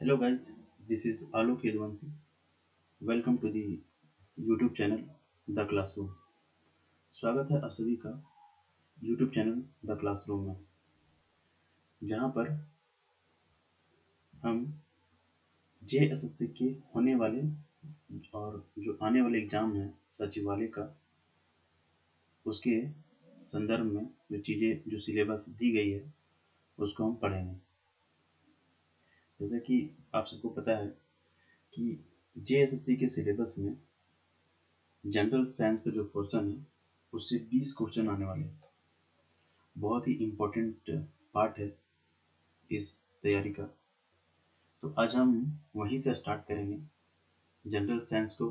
Hello guys, this is Alok Yadvanshi. Welcome to the YouTube channel The Classroom. स्वागत है आप सभी का YouTube चैनल द क्लासरूम में, जहाँ पर हम JSSC के होने वाले और जो आने वाले एग्ज़ाम है सचिवालय का, उसके संदर्भ में जो चीज़ें जो सिलेबस दी गई है उसको हम पढ़ेंगे। जैसे कि आप सबको पता है कि JSSC के सिलेबस में जनरल साइंस का जो पोर्शन है उससे 20 क्वेश्चन आने वाले हैं। बहुत ही इम्पोर्टेंट पार्ट है इस तैयारी का। तो आज हम वहीं से स्टार्ट करेंगे जनरल साइंस को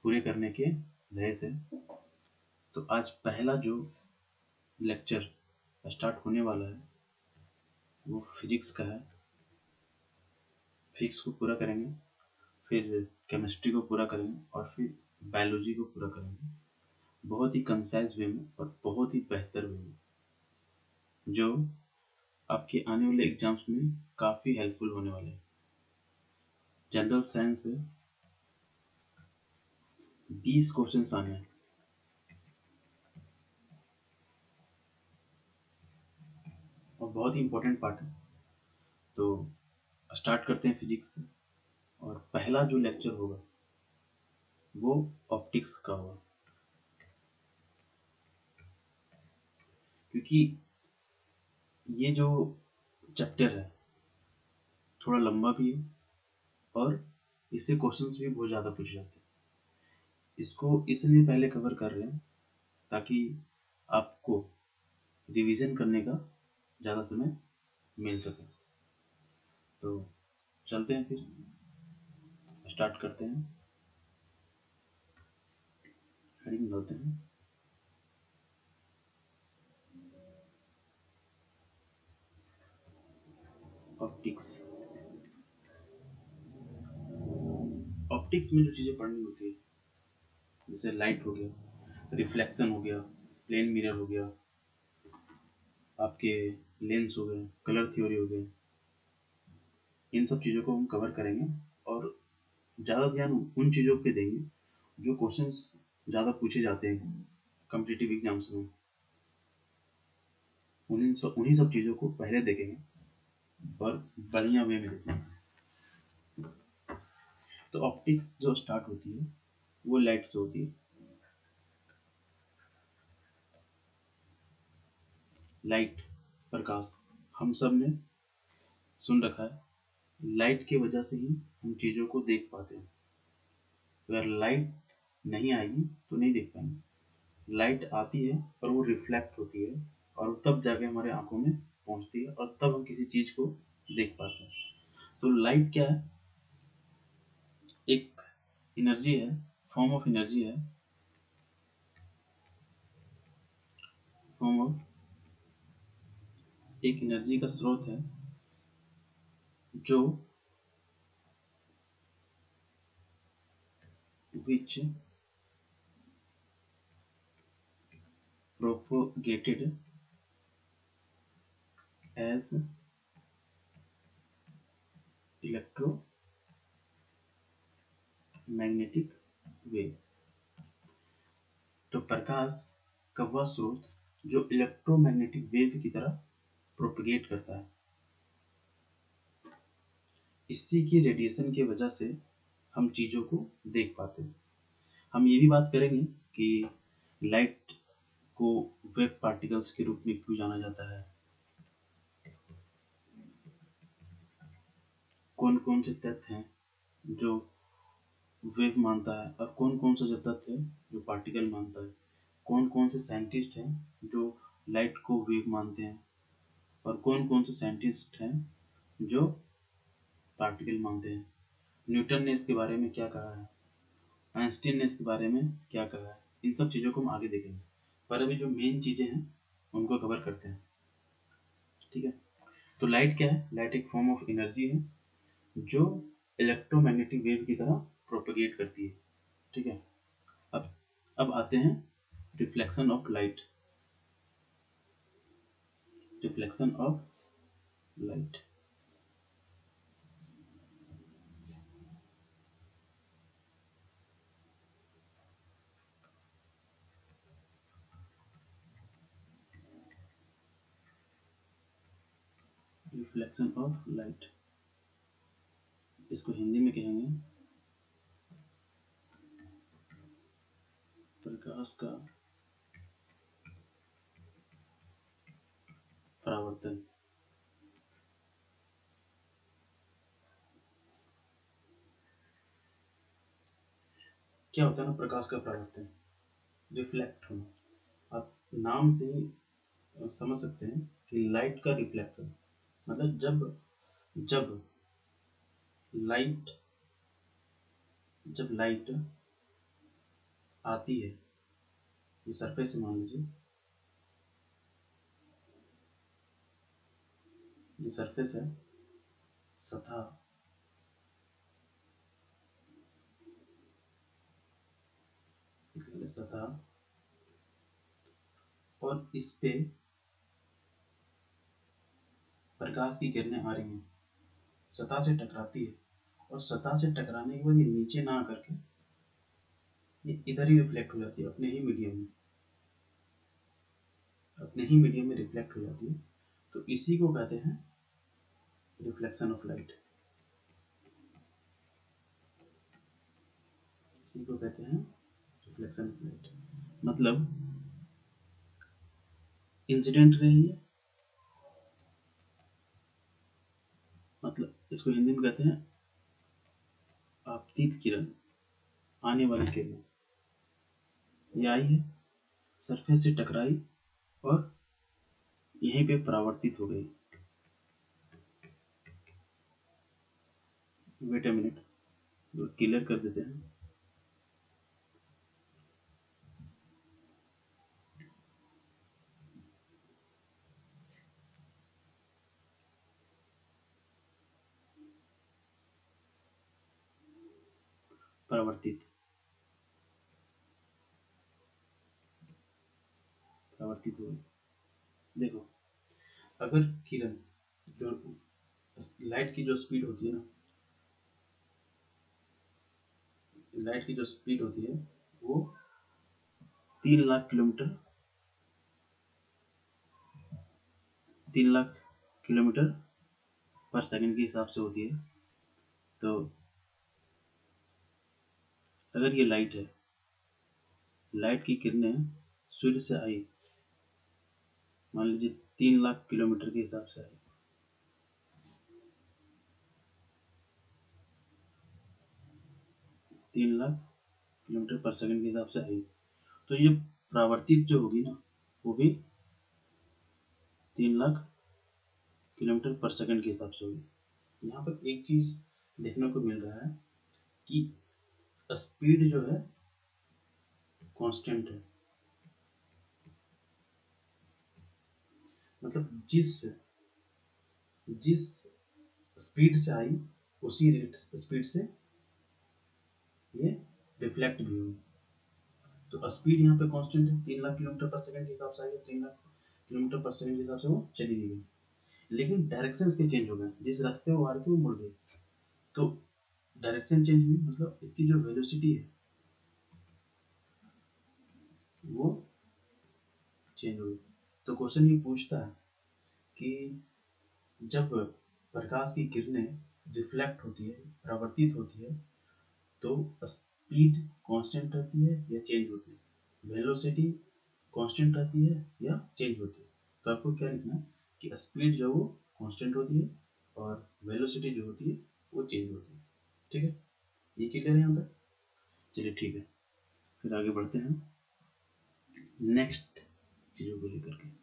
पूरे करने के ध्येय से। तो आज पहला जो लेक्चर स्टार्ट होने वाला है वो फिजिक्स का है। फिजिक्स को पूरा करेंगे, फिर केमिस्ट्री को पूरा करेंगे और फिर बायोलॉजी को पूरा करेंगे, बहुत ही कंसाइज वे में और बहुत ही बेहतर वे में, जो आपके आने वाले एग्जाम्स में काफ़ी हेल्पफुल होने वाले हैं। जनरल साइंस से 20 क्वेश्चन आने हैं और बहुत ही इम्पोर्टेंट पार्ट है। तो स्टार्ट करते हैं फिजिक्स से, और पहला जो लेक्चर होगा वो ऑप्टिक्स का होगा, क्योंकि ये जो चैप्टर है थोड़ा लंबा भी है और इससे क्वेश्चंस भी बहुत ज़्यादा पूछे जाते हैं। इसको इसलिए पहले कवर कर रहे हैं ताकि आपको रिवीजन करने का ज़्यादा समय मिल सके। तो चलते हैं, फिर स्टार्ट करते हैं, हेडिंग डालते हैं। ऑप्टिक्स। ऑप्टिक्स में जो चीज़ें पढ़नी होती है, जैसे लाइट हो गया, रिफ्लेक्शन हो गया, प्लेन मिरर हो गया, आपके लेंस हो गए, कलर थ्योरी हो गए, इन सब चीज़ों को हम कवर करेंगे और ज़्यादा ध्यान उन चीज़ों पे देंगे जो क्वेश्चंस ज़्यादा पूछे जाते हैं कॉम्पिटिटिव एग्जाम्स में। उन्हीं सब चीज़ों को पहले देखेंगे और बढ़िया वे में देखेंगे। तो ऑप्टिक्स जो स्टार्ट होती है वो लाइट से होती है। लाइट, प्रकाश, हम सब ने सुन रखा है, लाइट की वजह से ही हम चीज़ों को देख पाते हैं। अगर लाइट नहीं आएगी तो नहीं देख पाएंगे। लाइट आती है और वो रिफ्लेक्ट होती है और तब जाके हमारे आंखों में पहुंचती है और तब हम किसी चीज़ को देख पाते हैं। तो लाइट क्या है? एक एनर्जी है, फॉर्म ऑफ एनर्जी है, फॉर्म ऑफ एक एनर्जी का स्रोत है जो which propagated as electromagnetic wave। तो प्रकाश का वह स्रोत जो इलेक्ट्रोमैग्नेटिक वेव की तरह प्रोपगेट करता है। इसी की रेडिएशन की वजह से हम चीज़ों को देख पाते हैं। हम ये भी बात करेंगे कि लाइट को वेव पार्टिकल्स के रूप में क्यों जाना जाता है, कौन कौन से तत्व हैं जो वेव मानता है और कौन कौन से जो तत्व है जो पार्टिकल मानता है, कौन कौन से साइंटिस्ट हैं जो लाइट को वेव मानते हैं और कौन कौन से साइंटिस्ट हैं जो पार्टिकल मानते हैं। न्यूटन ने इसके बारे में क्या कहा है, आइंस्टीन ने इसके बारे में क्या कहा है, इन सब चीज़ों को हम आगे देखेंगे। पर अभी जो मेन चीज़ें हैं उनको कवर करते हैं, ठीक है। तो लाइट क्या है? लाइट एक फॉर्म ऑफ एनर्जी है जो इलेक्ट्रोमैग्नेटिक वेव की तरह प्रोपगेट करती है, ठीक है। अब अब आते हैं reflection of light. Reflection of light reflection of light, इसको हिंदी में कहेंगे प्रकाश का परावर्तन। क्या होता है ना प्रकाश का परावर्तन? रिफ्लेक्ट होना। आप नाम से ही समझ सकते हैं कि लाइट का रिफ्लेक्शन मतलब जब जब लाइट जब लाइट आती है, ये सरफेस से मान लीजिए, ये सरफेस है, सतह, सतह, और इस पे प्रकाश की किरणें आ रही हैं, सतह से टकराती है, और सतह से टकराने के बाद ये नीचे ना आकर के ये इधर ही रिफ्लेक्ट हो जाती है, अपने ही मीडियम में रिफ्लेक्ट हो जाती है। तो इसी को कहते हैं रिफ्लेक्शन ऑफ लाइट। इसी को कहते हैं रिफ्लेक्शन ऑफ लाइट। मतलब इंसिडेंट रही है, मतलब इसको हिंदी में कहते हैं आपतित किरण, आने वाली किरण। ये आई है, सरफेस से टकराई और यहीं पे परावर्तित हो गई। वेट अ मिनट, क्लियर कर देते हैं। परावर्तित परावर्तित हो गई। देखो, अगर किरण जो लाइट की जो स्पीड होती है ना, लाइट की जो स्पीड होती है वो 3 लाख किलोमीटर 3 लाख किलोमीटर पर सेकंड के हिसाब से होती है। तो अगर ये लाइट है, लाइट की किरणें सूर्य से आई, मान लीजिए 3 लाख किलोमीटर के हिसाब से आई, 3 लाख किलोमीटर पर सेकंड के हिसाब से आई, तो ये परावर्तित जो होगी ना वो भी 3 लाख किलोमीटर पर सेकंड के हिसाब से होगी। यहाँ पर एक चीज देखने को मिल रहा है कि स्पीड जो है कांस्टेंट है, मतलब जिस जिस स्पीड से आई उसी रेट स्पीड से ये रिफ्लेक्ट भी होगी। तो स्पीड यहाँ पे कांस्टेंट है, 3 लाख किलोमीटर पर सेकंड के हिसाब से आई है, 3 लाख किलोमीटर पर सेकंड के हिसाब से वो चली गई। लेकिन डायरेक्शन इसके चेंज हो गए, जिस रास्ते वो आ रही थी वो मुड़ गई। तो डायरेक्शन चेंज हुई मतलब इसकी जो वेलोसिटी है वो चेंज हुई। तो क्वेश्चन ये पूछता है कि जब प्रकाश की किरणें रिफ्लेक्ट होती है, परावर्तित होती है, तो स्पीड कांस्टेंट रहती है या चेंज होती है, वेलोसिटी कांस्टेंट रहती है या चेंज होती है। तो आपको क्या लिखना है कि स्पीड जो वो कांस्टेंट होती है और वेलोसिटी जो होती है वो चेंज होती है। ठीक है, ये क्लियर है यहाँ तक? चलिए ठीक है, फिर आगे बढ़ते हैं नेक्स्ट चीज़ों को लेकर के।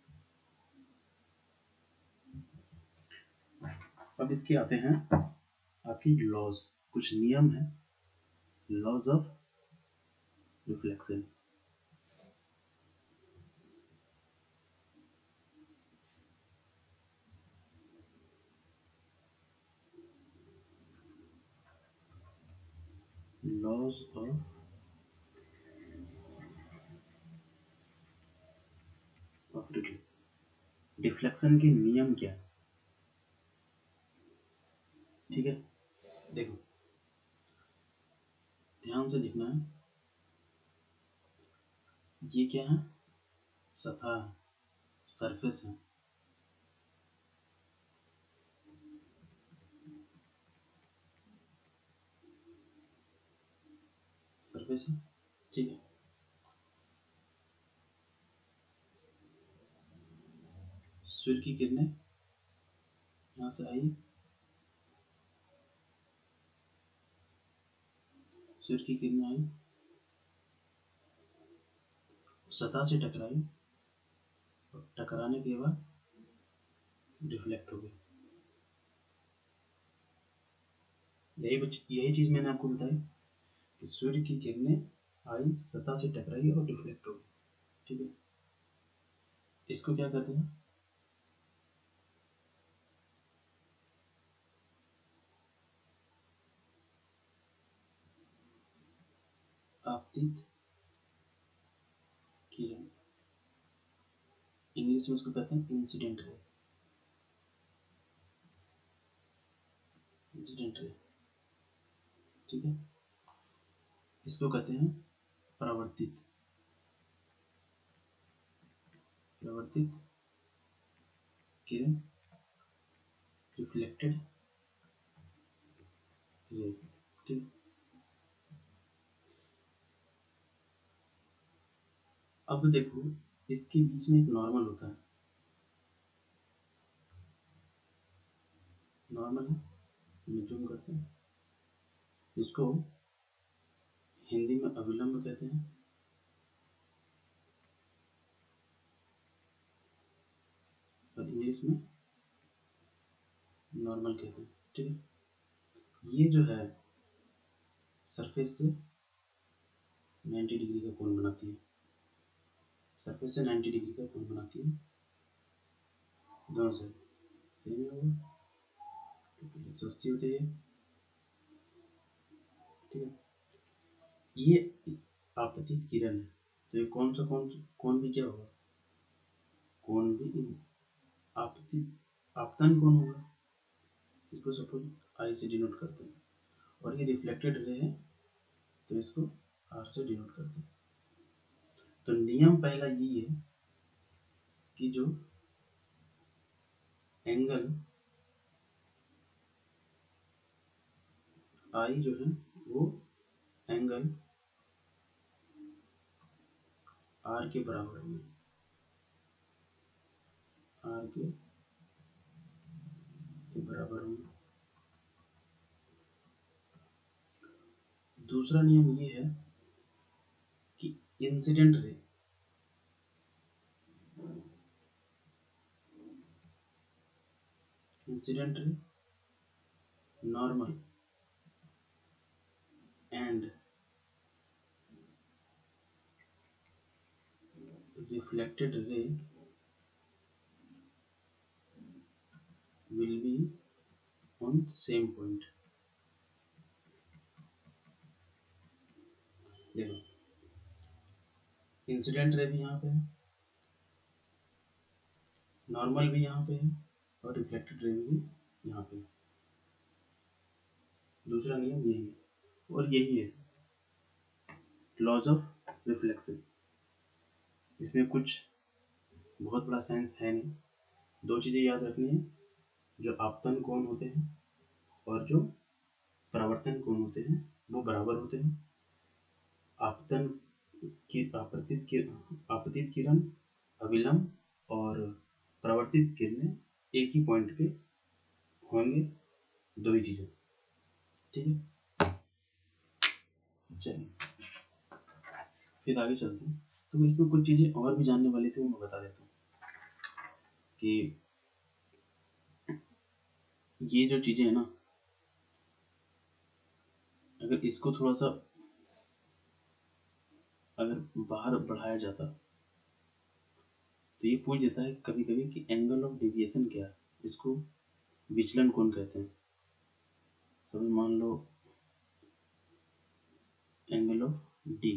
अब इसके आते हैं आपकी लॉज, कुछ नियम है, laws of reflection. Laws of reflection, deflection के नियम क्या है? ठीक है, देखो ध्यान से देखना है, ये क्या है, सतह, सरफेस है, सरफेस है, ठीक है। सूर्य की किरणें यहाँ से आई, सूर्य की किरणें आई, सतह से टकराई, और टकराने के बाद रिफ्लेक्ट हो गई। यही चीज मैंने आपको बताई कि सूर्य की किरणें आई, सतह से टकराई और रिफ्लेक्ट हो गई, ठीक है। इसको क्या कहते हैं? आपतित किरण। इंग्लिश में इसको कहते हैं इंसिडेंट रे, इंसिडेंट रे, ठीक है। इसको कहते हैं परावर्तित, परावर्तित किरण, रिफ्लेक्टेड रे, ठीक। अब देखो, इसके बीच में एक नॉर्मल होता है, नॉर्मल है, जूम करते हैं, इसको हिंदी में अविलंब कहते हैं, और इंग्लिश में नॉर्मल कहते हैं, ठीक है। ये जो है सरफेस से 90 डिग्री का कोण बनाती है, सरफेस से 90 डिग्री का कोण बनाती है, दोनों साइड सेम ही होगा, 180 होती है, ठीक है। ये आपतित किरण है, तो ये कौन सा कौन भी क्या होगा? कौन भी आपतित, आपतन कौन होगा? इसको सपोज आई से डिनोट करते हैं, और ये रिफ्लेक्टेड रे है, तो इसको आर से डिनोट करते हैं। तो नियम पहला यही है कि जो एंगल आई जो है वो एंगल आर के बराबर होंगे, आर के बराबर होंगे। दूसरा नियम ये है कि incident ray, incident ray, normal and reflected ray will be on same point। देखो, इंसिडेंट रे भी यहाँ पे है, नॉर्मल भी यहाँ पे है, और रिफ्लेक्टेड रे भी यहाँ पे है। दूसरा नियम यही है, और यही है लॉज ऑफ रिफ्लेक्शन। इसमें कुछ बहुत बड़ा साइंस है नहीं, दो चीज़ें याद रखनी है, जो आपतन कोण होते हैं और जो परावर्तन कोण होते हैं वो बराबर होते हैं। आपतन की आपतित किरण अविलंब और परावर्तित किरणें एक ही पॉइंट पे होंगे, दो ही चीजें, ठीक है। चलिए फिर आगे चलते हैं। तो इसमें कुछ चीजें और भी जानने वाली थी, वो मैं बता देता हूँ कि ये जो चीजें है ना, अगर इसको थोड़ा सा अगर बाहर बढ़ाया जाता तो ये पूछ देता है कभी कभी कि एंगल ऑफ डेविएशन क्या है, इसको विचलन कोण कहते हैं। सभी मान लो एंगल ऑफ डी,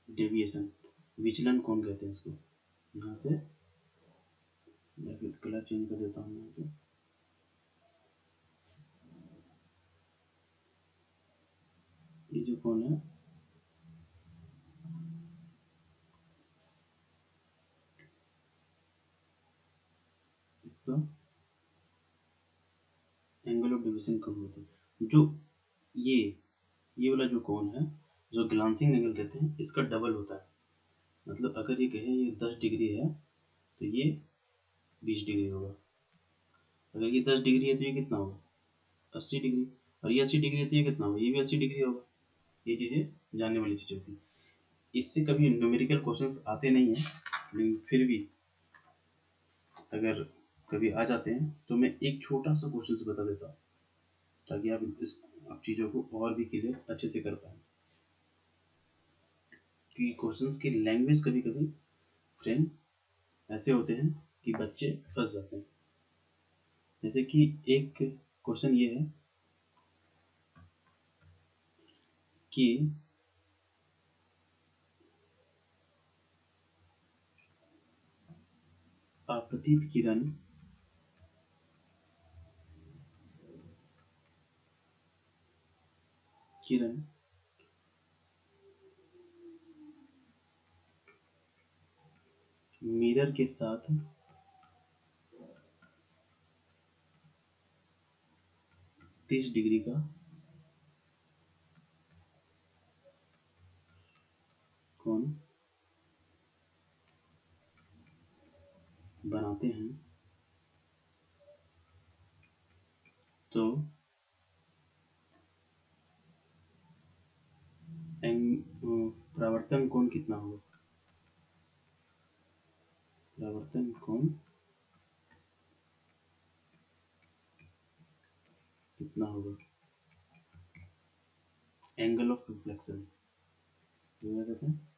डेविएशन, विचलन कोण कहते हैं इसको। यहाँ से मैं फिर कलर चेंज कर देता हूँ यहाँ पे, ये जो कोण है इसका एंगल ऑफ डेविएशन कम होता है। जो ये वाला जो कोण है जो ग्लांसिंग एंगल रहते हैं इसका डबल होता है। मतलब अगर ये कहे ये 10 डिग्री है तो ये 20 डिग्री होगा। अगर ये 10 डिग्री है तो ये कितना होगा? 80 डिग्री। और ये 80 डिग्री है तो ये कितना होगा? ये भी 80 डिग्री होगा। ये चीज़ें जानने वाली चीज़ होती है। इससे कभी न्यूमेरिकल क्वेश्चंस आते नहीं हैं, लेकिन फिर भी अगर कभी आ जाते हैं तो मैं एक छोटा सा क्वेश्चन बता देता हूँ, ताकि आप चीज़ों को और भी क्लियर अच्छे से कर पाएँ। क्योंकि क्वेश्चंस की लैंग्वेज कभी कभी फ्रेंड ऐसे होते हैं कि बच्चे फंस जाते हैं। जैसे कि एक क्वेश्चन ये है कि आपतित किरण मिरर के साथ 30 डिग्री का कोण बनाते हैं तो परावर्तन कोण कितना होगा? परावर्तन कोण कितना होगा? Angle of reflection. क्या कहते हैं?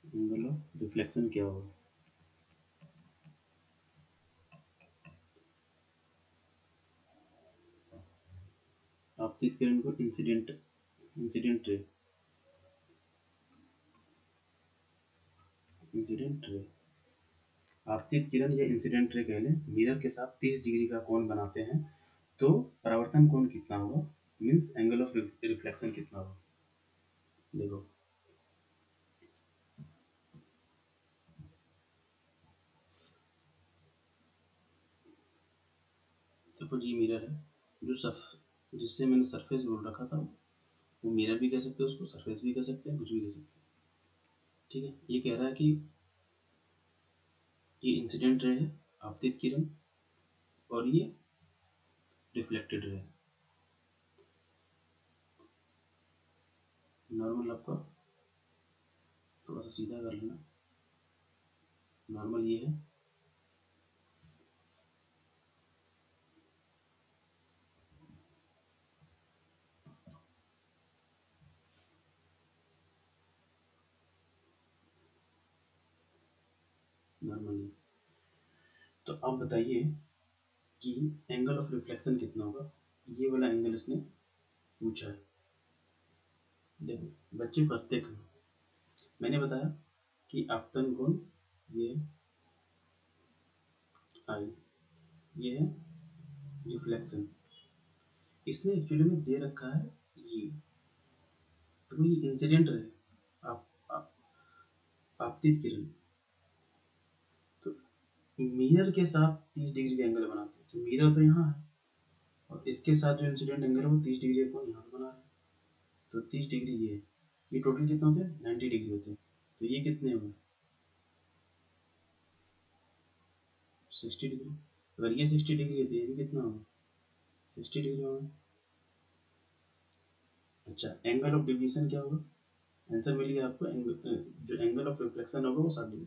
एंगल ऑफ रिफ्लेक्शन क्या होगा? आपतित किरण को इंसिडेंट रे इंसिडेंट रे आपतित किरण या इंसिडेंट रे कह लें, मिरर के साथ 30 डिग्री का कोण बनाते हैं तो परावर्तन कोण कितना होगा, मीन्स एंगल ऑफ रिफ्लेक्शन कितना होगा। देखो सपोज ये मिरर है, जिससे मैंने सरफेस बोल रखा था, वो मिरर भी कह सकते हैं, उसको सरफेस भी कह सकते हैं, कुछ भी कह सकते हैं। ठीक है, ये कह रहा है कि ये इंसिडेंट रे है, आपतित किरण, और ये रिफ्लेक्टेड रे। नॉर्मल आपका थोड़ा सा सीधा कर लेना। नॉर्मल ये है, नॉर्मल ये। तो अब बताइए कि एंगल ऑफ रिफ्लेक्शन कितना होगा। ये वाला एंगल इसने पूछा है। देखो बच्चे फंसते कहाँ, मैंने बताया कि आपतन कोण ये आई, ये है रिफ्लेक्शन। इसने एक्चुअली में दे रखा है ये, तो ये इंसिडेंट रहे, आप, आप आपतित किरण, तो मिरर के साथ 30 डिग्री का एंगल बनाते हैं, तो मिरर तो यहाँ है और इसके साथ जो इंसिडेंट एंगल है वो 30 डिग्री का यहाँ पे बना रहा है। तो 30 डिग्री ये टोटल कितना होते हैं? 90 डिग्री होते हैं। तो ये कितने हुए? 60 डिग्री। अगर ये 60 डिग्री है तो ये भी कितना होगा? 60 डिग्री होगा। अच्छा, एंगल ऑफ डिवीजन क्या होगा? आंसर मिल गया आपको। जो एंगल ऑफ रिफ्लेक्शन होगा वो 60 डिग्री।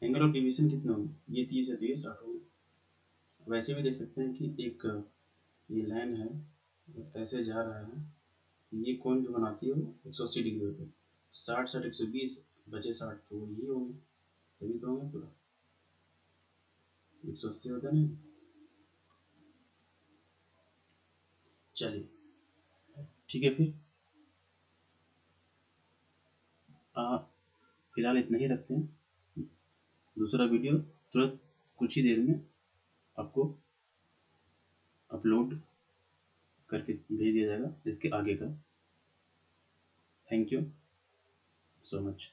एंगल ऑफ डिवीजन कितना होगा? ये 30 है तो ये 60 होगा। वैसे भी देख सकते हैं कि एक ये लाइन है, ऐसे जा रहा है, ये कोण जो बनाती है वो 180 डिग्री होती है। 60 60 120 बचे 60, तो वो ये होंगे, तभी तो होंगे पूरा 180 होता नहीं। चलिए ठीक है, फिर फिलहाल इतना ही रखते हैं। दूसरा वीडियो तुरंत कुछ ही देर में आपको अपलोड करके भेज दिया जाएगा, इसके आगे का। Thank you so much.